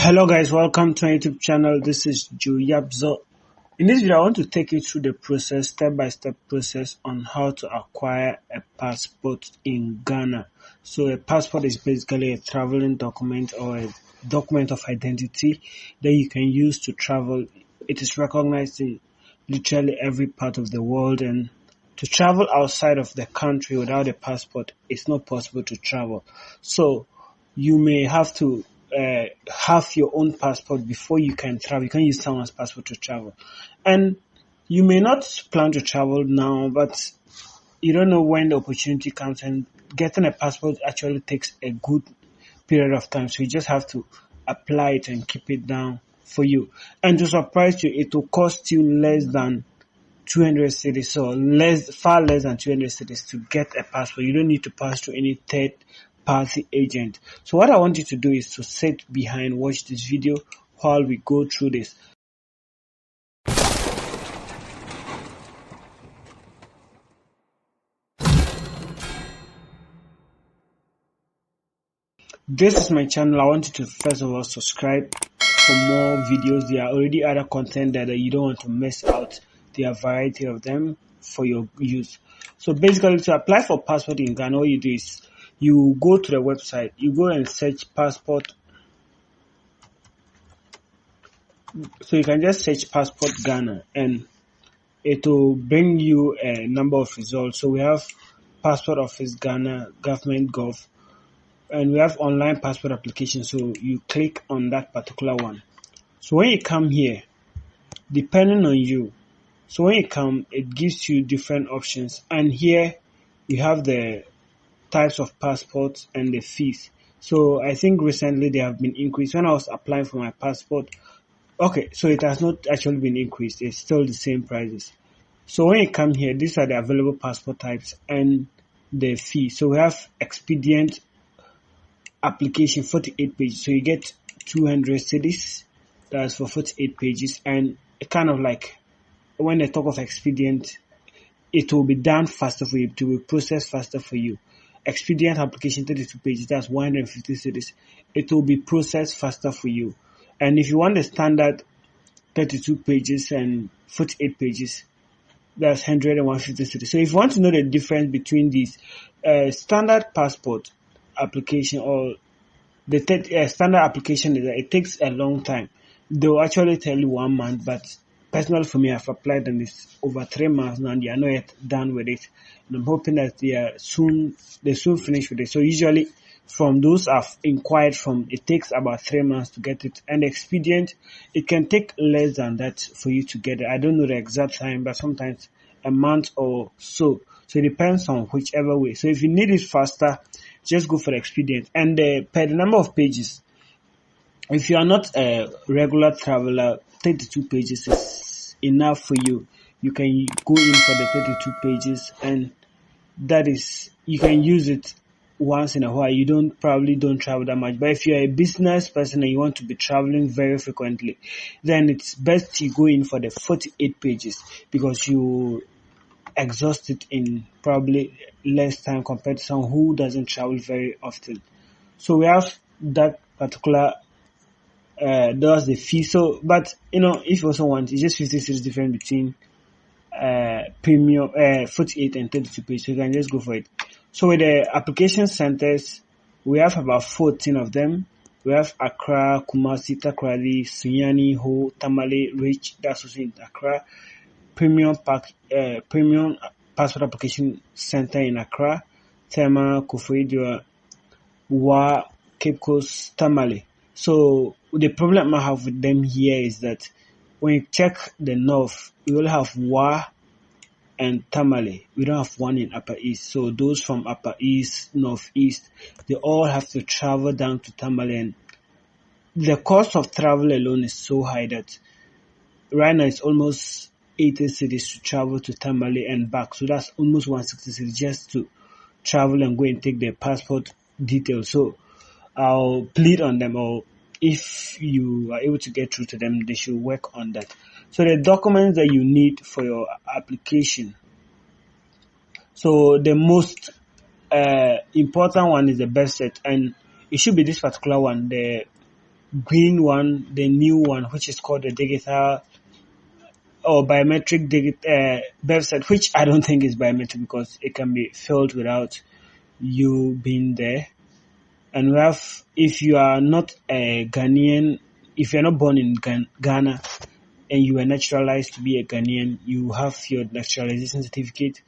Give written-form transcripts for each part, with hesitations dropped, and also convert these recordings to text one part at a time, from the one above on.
Hello guys, welcome to my YouTube channel. This is Yapzor. In this video, I want to take you through the process, step-by-step process on how to acquire a passport in Ghana. So a passport is basically a traveling document or a document of identity that you can use to travel. It is recognized in literally every part of the world, and to travel outside of the country without a passport, it's not possible to travel. So you may have to have your own passport before you can travel. You can use someone's passport to travel. And you may not plan to travel now, but you don't know when the opportunity comes, and getting a passport actually takes a good period of time. So you just have to apply it and keep it down for you. And to surprise you, it will cost you less than 200 cedis, so far less than 200 cedis to get a passport. You don't need to pass through any third party agent. So what I want you to do is to sit behind, watch this video while we go through this. This is my channel. I want you to first of all subscribe for more videos. There are already other content that you don't want to miss out. There are a variety of them for your use. So basically, to apply for passport in Ghana, all you do is you go to the website, you go and search passport. So you can just search passport Ghana and it will bring you a number of results. So we have passport office Ghana, government gov, and we have online passport application. So you click on that particular one. So when you come here, depending on you, so when you come, it gives you different options, and here we have the types of passports and the fees. So I think recently they have been increased. When I was applying for my passport, okay, so it has not actually been increased. It's still the same prices. So when you come here, these are the available passport types and the fee. So we have expedient application, 48 pages. So you get 200 cedis. That's for 48 pages. And it kind of like, when they talk of expedient, it will be done faster for you. It will be processed faster for you. Expedient application, 32 pages, that's 150 cedis. It will be processed faster for you. And if you want the standard 32 pages and 48 pages, that's 100 and 150 cedis. So if you want to know the difference between these, standard passport application or the standard application is that it takes a long time. They'll actually tell you 1 month, but personally for me, I've applied and it's over 3 months now and they are not yet done with it. And I'm hoping that they soon finish with it. So usually from those I've inquired from, it takes about 3 months to get it. And expedient, it can take less than that for you to get it. I don't know the exact time, but sometimes a month or so. So it depends on whichever way. So if you need it faster, just go for the expedient. And per the number of pages, if you are not a regular traveler, 32 pages is enough for you. You can go in for the 32 pages, and that is, you can use it once in a while. You probably don't travel that much. But if you're a business person and you want to be traveling very frequently, then it's best you go in for the 48 pages because you exhaust it in probably less time compared to someone who doesn't travel very often. So we have that particular does the fee. So, but if you also want, it's just 50 cedis difference between premium 48 and 32 pages. So you can just go for it. So with the application centers, we have about 14 of them. We have Accra, Kumasi, Takoradi, Sunyani, Ho, Tamale, Rich. That's also in Accra. Premium passport application center in Accra, Tema, Koforidua, Wa, Cape Coast, Tamale. So the problem I have with them here is that when you check the north, we only have Wa and Tamale. We don't have one in Upper East. So those from Upper East, Northeast, they all have to travel down to Tamale. And the cost of travel alone is so high that right now it's almost 80 cedis to travel to Tamale and back. So that's almost 160 cedis just to travel and go and take their passport details. So I'll plead on them, or if you are able to get through to them, they should work on that. So the documents that you need for your application. So the most important one is the birth cert, and it should be this particular one, the green one, the new one, which is called the digital or biometric website, which I don't think is biometric because it can be filled without you being there. And we have, if you are not a Ghanaian, if you're not born in Ghana and you were naturalized to be a Ghanaian, you have your naturalization certificate,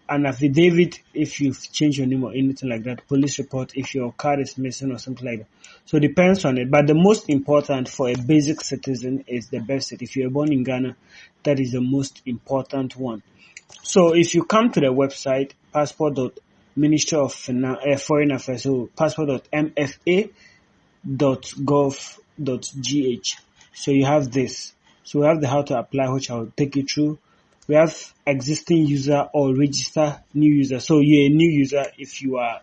an affidavit if you've changed your name or anything like that, police report if your card is missing or something like that. So it depends on it. But the most important for a basic citizen is the birth certificate. If you're born in Ghana, that is the most important one. So if you come to the website, passport.ministry of Foreign Affairs, so passport.mfa.gov.gh. So you have this. So we have the how to apply, which I'll take you through. We have existing user or register new user. So you're a new user if you are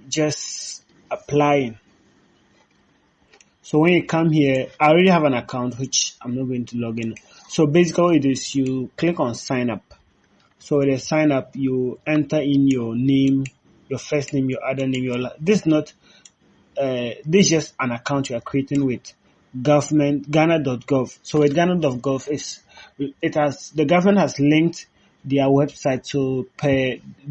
just applying. So when you come here, I already have an account, which I'm not going to log in. So basically what it is, you click on sign up. So with the sign up, you enter in your name, your first name, your other name, this is not, this is just an account you are creating with government, Ghana.gov. So with Ghana.gov, the government has linked their website to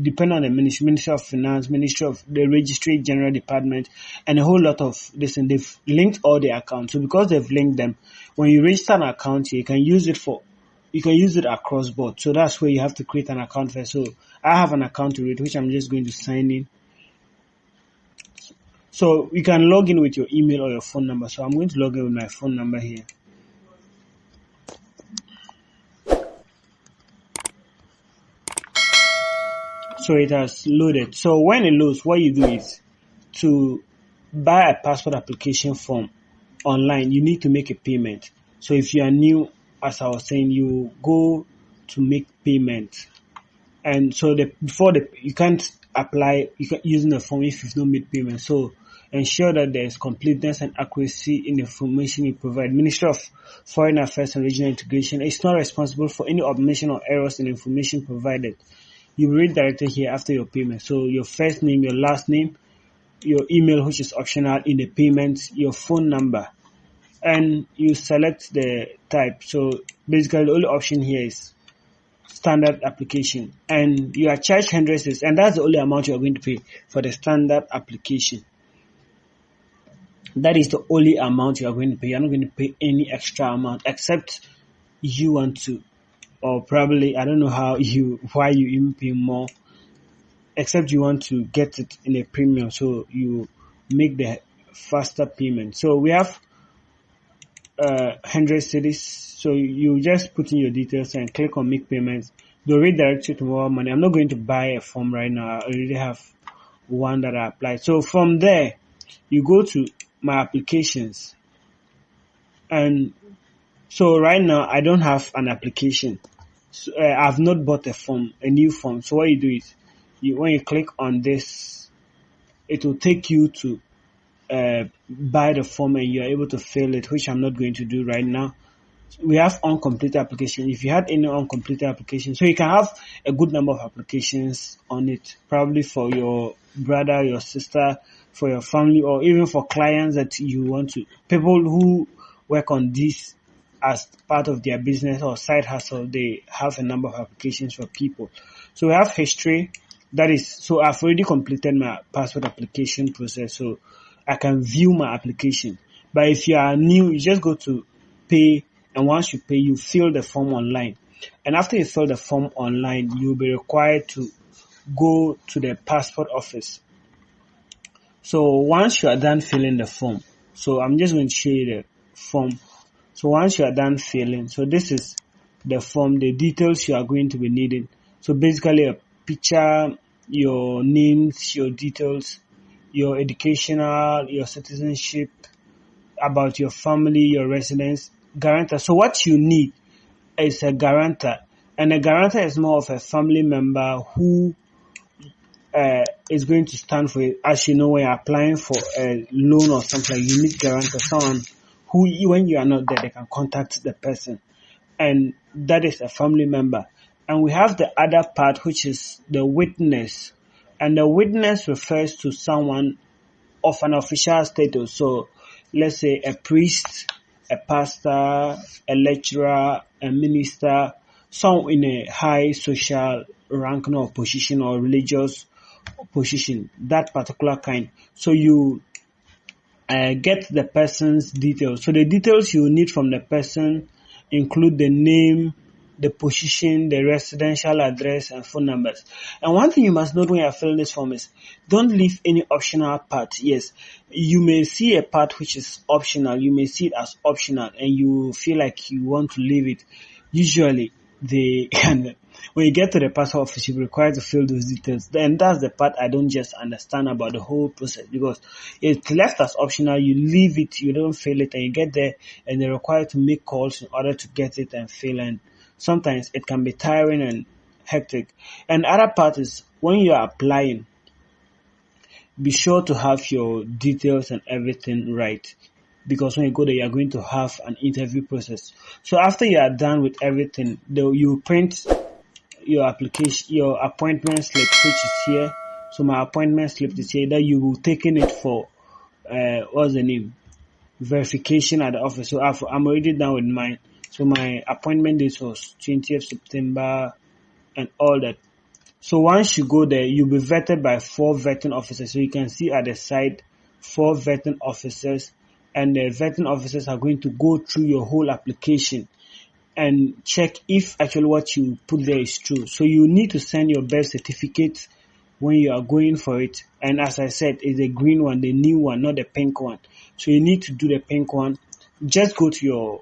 depend on the Ministry of Finance, Ministry of the Registry General Department, and a whole lot of this, and they've linked all the accounts. So because they've linked them, when you register an account here, you can use it across board. So that's where you have to create an account first. So I have an account to it, which I'm just going to sign in. So you can log in with your email or your phone number. So I'm going to log in with my phone number here. So it has loaded. So when it loads, what you do is to buy a passport application form online, you need to make a payment. So if you are new, as I was saying, you go to make payment. And so you can't apply using the form if you've not made payment. So ensure that there is completeness and accuracy in the information you provide. Ministry of Foreign Affairs and Regional Integration is not responsible for any omission or errors in the information provided. You will redirected here after your payment. So your first name, your last name, your email, which is optional in the payment, your phone number, and you select the type. So basically the only option here is standard application, and you are charged 100 cedis, and that's the only amount you are going to pay for the standard application. That is the only amount you are going to pay. You're not going to pay any extra amount except you want to, or probably I don't know why you even pay more, except you want to get it in a premium, so you make the faster payment. So we have 100 cedis. So you just put in your details and click on make payments. They'll redirect you to more money. I'm not going to buy a form right now. I already have one that I applied. So from there, you go to my applications. And so right now, I don't have an application. So, I've not bought a new form. So what you do is, when you click on this, it will take you to buy the form, and you're able to fill it, which I'm not going to do right now. We have uncompleted application. If you had any uncompleted application, so you can have a good number of applications on it, probably for your brother, your sister, for your family, or even for clients that you want to, people who work on this as part of their business or side hustle, they have a number of applications for people. So we have history. So I've already completed my passport application process, so I can view my application. But if you are new, you just go to pay, and once you pay, you fill the form online. And after you fill the form online, you'll be required to go to the passport office. So once you are done filling the form, so I'm just going to show you the form. So once you are done filling, so this is the form, the details you are going to be needing. So basically a picture, your names, your details, your educational, your citizenship, about your family, your residence, guarantor. So what you need is a guarantor, and a guarantor is more of a family member who is going to stand for it. As you know, when you're applying for a loan or something, you need guarantor, someone who, when you are not there, they can contact the person, and that is a family member. And we have the other part, which is the witness, and the witness refers to someone of an official status. So let's say a priest, a pastor, a lecturer, a minister, some in a high social rank or position or religious position, that particular kind. So you get the person's details. So the details you need from the person include the name, the position, the residential address, and phone numbers. And one thing you must note when you're filling this form is don't leave any optional part. Yes, you may see a part which is optional. You may see it as optional and you feel like you want to leave it. Usually, and when you get to the passport office, you're required to fill those details. Then that's the part I don't just understand about the whole process, because it's left as optional. You leave it, you don't fill it, and you get there and they're required to make calls in order to get it and fill. And sometimes it can be tiring and hectic. And the other part is when you are applying, be sure to have your details and everything right, because when you go there, you are going to have an interview process. So after you are done with everything, you print your application, your appointment slip, which is here. So my appointment slip is here. That you will taking it for what's the name, verification at the office. So I'm already done with mine. So my appointment date was 20th September and all that. So once you go there, you'll be vetted by 4 vetting officers. So you can see at the side 4 vetting officers, and the vetting officers are going to go through your whole application and check if actually what you put there is true. So you need to send your birth certificate when you are going for it. And as I said, it's the green one, the new one, not the pink one. So you need to do the pink one. Just go to your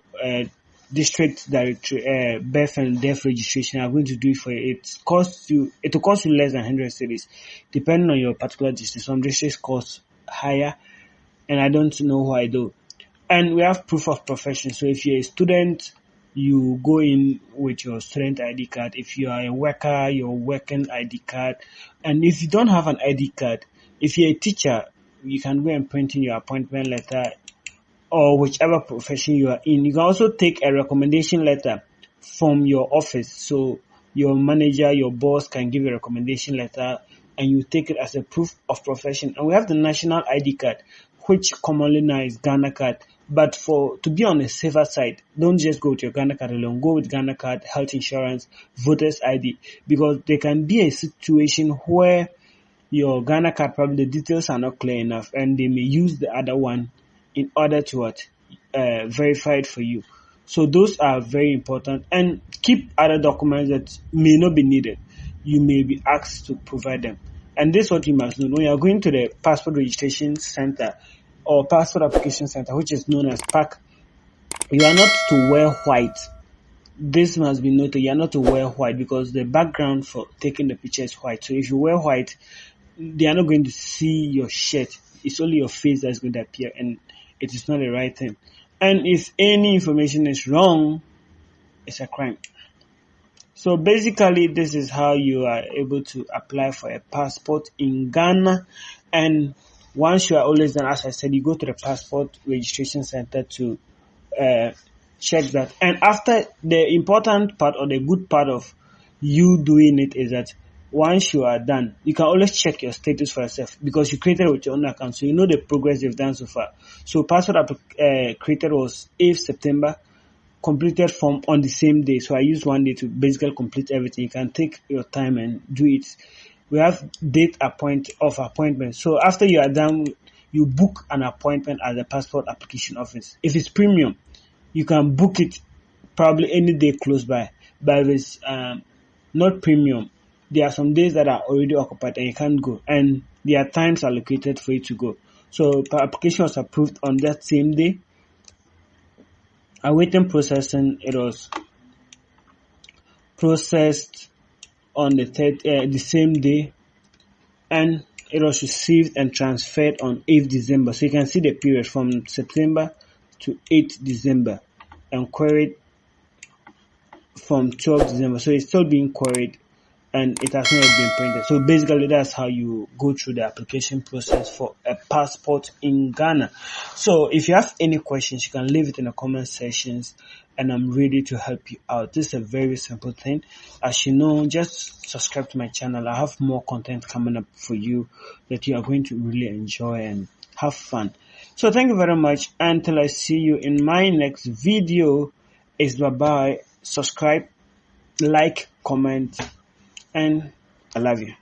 district directory, birth and death registration. I'm going to do it for you. It will cost you less than 100 cedis, depending on your particular district. Some districts cost higher, and I don't know why though. And we have proof of profession. So if you're a student, you go in with your student ID card. If you are a worker, your working ID card. And if you don't have an ID card, if you're a teacher, you can go and print in your appointment letter, or whichever profession you are in. You can also take a recommendation letter from your office. So your manager, your boss can give you a recommendation letter and you take it as a proof of profession. And we have the national ID card, which commonly now is Ghana card. But to be on the safer side, don't just go with your Ghana card alone. Go with Ghana card, health insurance, voters ID, because there can be a situation where your Ghana card, probably the details are not clear enough, and they may use the other one in order to verify it for you. So those are very important. And keep other documents that may not be needed. You may be asked to provide them. And this is what you must know. When you are going to the passport registration center or passport application center, which is known as PAC, you are not to wear white. This must be noted. You are not to wear white because the background for taking the picture is white. So if you wear white, they are not going to see your shirt. It's only your face that's going to appear, and it is not the right thing. And if any information is wrong, it's a crime. So basically, this is how you are able to apply for a passport in Ghana. And once you are always done, as I said, you go to the passport registration center to check that. And after, the important part or the good part of you doing it is that once you are done, you can always check your status for yourself because you created it with your own account. So you know the progress you've done so far. So passport created was 8th September, completed form on the same day. So I used one day to basically complete everything. You can take your time and do it. We have date of appointment. So after you are done, you book an appointment at the passport application office. If it's premium, you can book it probably any day close by. But if it's not premium, there are some days that are already occupied and you can't go. And there are times allocated for you to go. So the application was approved on that same day. Awaiting processing, it was processed on the same day, and it was received and transferred on 8th December. So you can see the period from September to 8th December, and queried from 12th December. So it's still being queried and it has not yet been printed. So basically that's how you go through the application process for a passport in Ghana. So if you have any questions, you can leave it in the comment sections and I'm ready to help you out. This is a very simple thing. As you know, just subscribe to my channel. I have more content coming up for you that you are going to really enjoy and have fun. So thank you very much. Until I see you in my next video, is bye bye. Subscribe, like, comment, and I love you.